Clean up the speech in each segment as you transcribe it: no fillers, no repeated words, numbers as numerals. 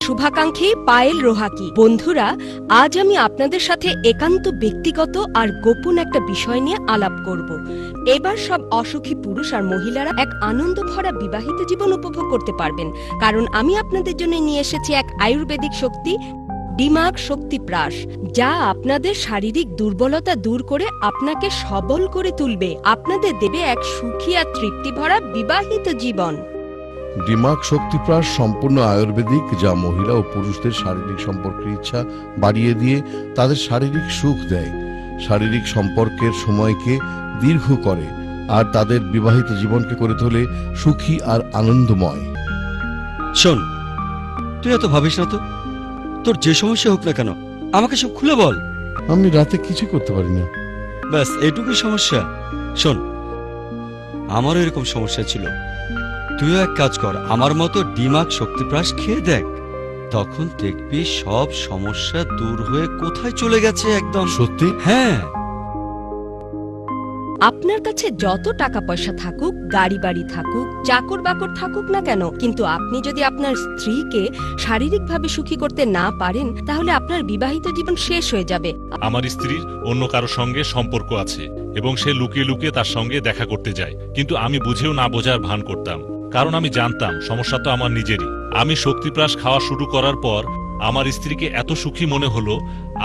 শুভাকাঙ্ক্ষী পায়েল রোহাকি। বন্ধুরা, আজ আমি আপনাদের সাথে একান্ত ব্যক্তিগত আর গোপন একটা বিষয় নিয়ে আলাপ করব। এবার সব অসুখী পুরুষ আর মহিলারা এক আনন্দ ভরা বিবাহিত জীবন উপভোগ করতে পারবেন, কারণ আমি আপনাদের জন্য নিয়ে এসেছি এক আয়ুর্বেদিক শক্তি, ডিমাক শক্তিপ্রাশ, যা আপনাদের শারীরিক দুর্বলতা দূর করে আপনাকে সবল করে তুলবে, আপনাদের দেবে এক সুখী আর তৃপ্তি ভরা বিবাহিত জীবন। ডিমাক শক্তিপ্রাশ সম্পূর্ণ আয়ুর্বেদিক, যা মহিলা ও পুরুষদের শারীরিক সম্পর্কের ইচ্ছা বাড়িয়ে দিয়ে তাদের শারীরিক সুখ দেয়, শারীরিক সম্পর্কের সময়কে দীর্ঘ করে আর তাদের বিবাহিত জীবনকে করে তোলে সুখী আর আনন্দময়। শোন, তুই এত ভাবিস না তো। তোর যে সমস্যা হোক না কেন আমাকে সব খুলে বল। আমি রাতে কিছু করতে পারি না। ব্যাস এইটুকুই সমস্যা? শোন, আমারও এরকম সমস্যা ছিল। তুইও এক কাজ কর, আমার মতো ডিমাক শক্তিপ্রাশ খেয়ে দেখ, তখন দেখবি সব সমস্যা দূর হয়ে কোথায় চলে গেছে একদম। সত্যি? হ্যাঁ। আপনার কাছে যত টাকা পয়সা থাকুক, গাড়ি বাড়ি থাকুক, চাকর বাকর থাকুক না কেন, কিন্তু আপনি যদি আপনার স্ত্রীকে শারীরিকভাবে সুখী করতে না পারেন, তাহলে আপনার বিবাহিত জীবন শেষ হয়ে যাবে। আমার স্ত্রীর অন্য কারো সঙ্গে সম্পর্ক আছে এবং সে লুকিয়ে লুকিয়ে তার সঙ্গে দেখা করতে যায়, কিন্তু আমি বুঝেও না বোঝার ভান করতাম, কারণ আমি জানতাম সমস্যা তো আমার নিজেরই। আমি শক্তিপ্রাশ খাওয়া শুরু করার পর আমার স্ত্রীকে এত সুখী মনে হলো,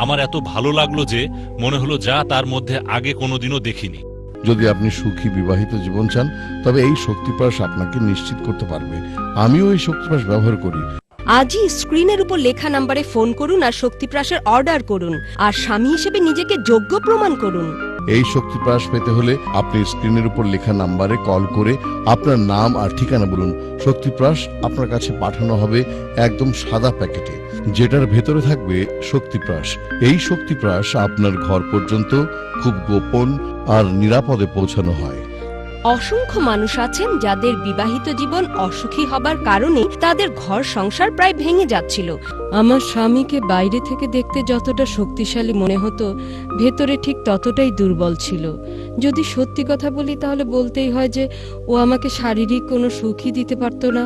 আমার এত ভালো লাগলো যে মনে হলো যা তার মধ্যে আগে কোনোদিনও দেখিনি। যদি আপনি সুখী বিবাহিত জীবন চান, তবে এই শক্তিপ্রাশ আপনাকে নিশ্চিত করতে পারবে। আমিও এই শক্তিপ্রাশ ব্যবহার করি। আজই স্ক্রিনের উপর লেখা নাম্বারে ফোন করুন আর শক্তিপ্রাশের অর্ডার করুন, আর স্বামী হিসেবে নিজেকে যোগ্য প্রমাণ করুন। এই শক্তিপ্রাশ পেতে হলে আপনি স্ক্রিনের উপর লেখা নাম্বারে কল করে আপনার নাম আর ঠিকানা বলুন। শক্তিপ্রাশ আপনার কাছে পাঠানো হবে একদম সাদা প্যাকেটে, যেটার ভেতরে থাকবে শক্তিপ্রাশ। এই শক্তিপ্রাশ আপনার ঘর পর্যন্ত খুব গোপন আর নিরাপদে পৌঁছানো হয়। অসংখ্য মানুষ আছেন যাদের বিবাহিত জীবন অসুখী হবার কারণে তাদের ঘর সংসার প্রায় ভেঙে যাচ্ছিল। আমার স্বামীকে বাইরে থেকে দেখতে যতটা শক্তিশালী মনে হতো, ভেতরে ঠিক ততটাই দুর্বল ছিল। যদি সত্যি কথা বলি, তাহলে বলতেই হয় যে ও আমাকে শারীরিক কোনো সুখই দিতে পারতো না।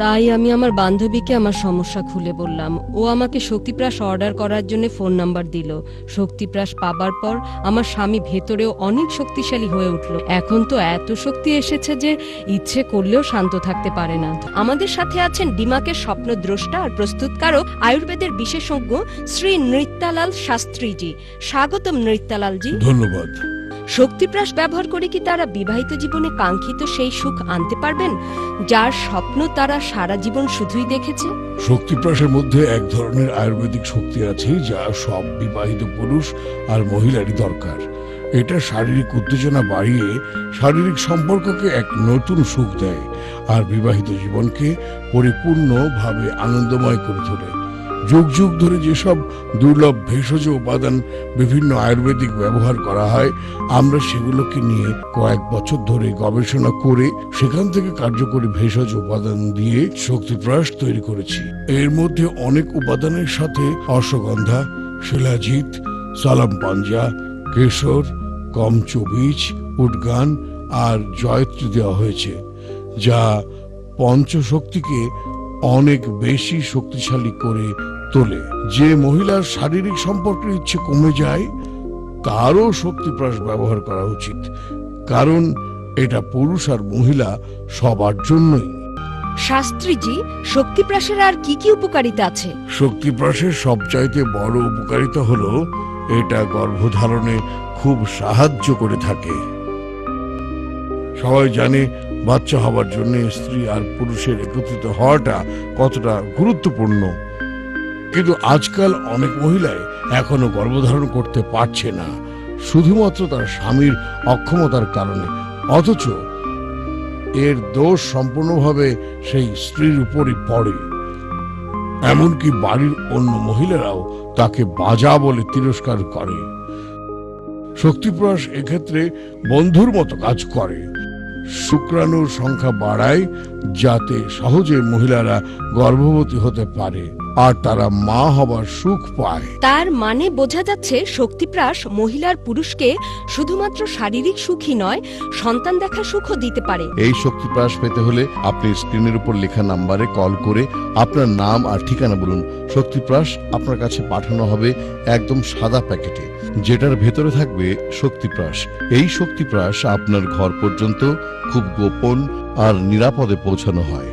তাই আমি আমার বান্ধবীকে আমার সমস্যা খুলে বললাম। ও আমাকে শক্তিপ্রাশ অর্ডার করার জন্য ফোন নাম্বার দিল। শক্তিপ্রাশ পাবার পর আমার স্বামী ভেতরেও অনেক শক্তিশালী হয়ে উঠল। এখন তো এত শক্তি এসেছে যে ইচ্ছে করলেও শান্ত থাকতে পারে না। আমাদের সাথে আছেন ডিমাকের স্বপ্নদ্রষ্টা আর প্রস্তুতকারক আয়ুর্বেদের বিশেষজ্ঞ শ্রী নৃত্যালাল শাস্ত্রীজি। স্বাগতম নৃত্যালালজি। ধন্যবাদ। শক্তিপ্রাশ ব্যবহার করে কি তারা বিবাহিত জীবনে কাঙ্ক্ষিত সেই সুখ আনতে পারবেন, যার স্বপ্ন তারা সারা জীবন শুধুই দেখেছে? শক্তিপ্রাশের মধ্যে এক ধরনের আয়ুর্বেদিক শক্তি আছে যা সব বিবাহিত পুরুষ আর মহিলারই দরকার। এটা শারীরিক উত্তেজনা বাড়িয়ে শারীরিক সম্পর্ককে এক নতুন সুখ দেয় আর বিবাহিত জীবনকে পরিপূর্ণভাবে আনন্দময় করে তোলে। যুগ যুগ ধরে যেসব দুর্লভ ভেষজ উপাদান বিভিন্ন আয়ুর্বেদিক ব্যবহার করা হয়, আমরা সেগুলোকে নিয়ে কয়েক বছর ধরে গবেষণা করে সেখান থেকে কার্যকরী ভেষজ উপাদান দিয়ে শক্তিপ্রাশ তৈরি করেছি। এর মধ্যে অনেক উপাদানের সাথে অশ্বগন্ধা, শিলাজিৎ, সালাম পাঞ্জা, কেশর, কমচবীজ, উডগান আর জয়ত্রী দেওয়া হয়েছে, যা পঞ্চশক্তিকে অনেক বেশি শক্তিশালী করে তোলে। যে মহিলার শারীরিক সম্পর্কের ইচ্ছে কমে যায়, তারও শক্তিপ্রাশ ব্যবহার করা উচিত, কারণ এটা পুরুষ আর মহিলা সবার জন্যই। শাস্ত্রীজি, শক্তিপ্রাশের আর কি কি উপকারিতা আছে? শক্তিপ্রাশের সবচাইতে বড় উপকারিতা হলো এটা গর্ভধারণে খুব সাহায্য করে থাকে। সবাই জানে বাচ্চা হবার জন্য স্ত্রী আর পুরুষের একত্রিত হওয়াটা কতটা গুরুত্বপূর্ণ, কিন্তু আজকাল অনেক মহিলাই এখনো গর্ভধারণ করতে পারছে না, শুধুমাত্র তার স্বামীর অক্ষমতার কারণে। অথচ এর দোষ সম্পূর্ণভাবে সেই স্ত্রীর উপরই পড়ে। এমনকি বাড়ির অন্য মহিলারাও তাকে বাজা বলে তিরস্কার করে। শক্তিপ্রাশ এক্ষেত্রে বন্ধুর মতো কাজ করে। শুক্রাণুর সংখ্যা বাড়ায়, যাতে সহজে মহিলারা গর্ভবতী হতে পারে আর তারা মা হবার সুখ পায়। তার মানে বোঝা যাচ্ছে শক্তিপ্রাশ মহিলার পুরুষকে শুধুমাত্র শারীরিক সুখই নয়, সন্তান দেখার সুখও দিতে পারে। এই শক্তিপ্রাশ পেতে হলে আপনি স্ক্রিনের উপর লেখা নাম্বারে কল করে আপনার নাম আর ঠিকানা বলুন। শক্তিপ্রাশ আপনার কাছে পাঠানো হবে একদম সাদা প্যাকেটে, যেটার ভেতরে থাকবে শক্তিপ্রাশ। এই শক্তিপ্রাশ আপনার ঘর পর্যন্ত খুব গোপন আর নিরাপদে পৌঁছানো হয়।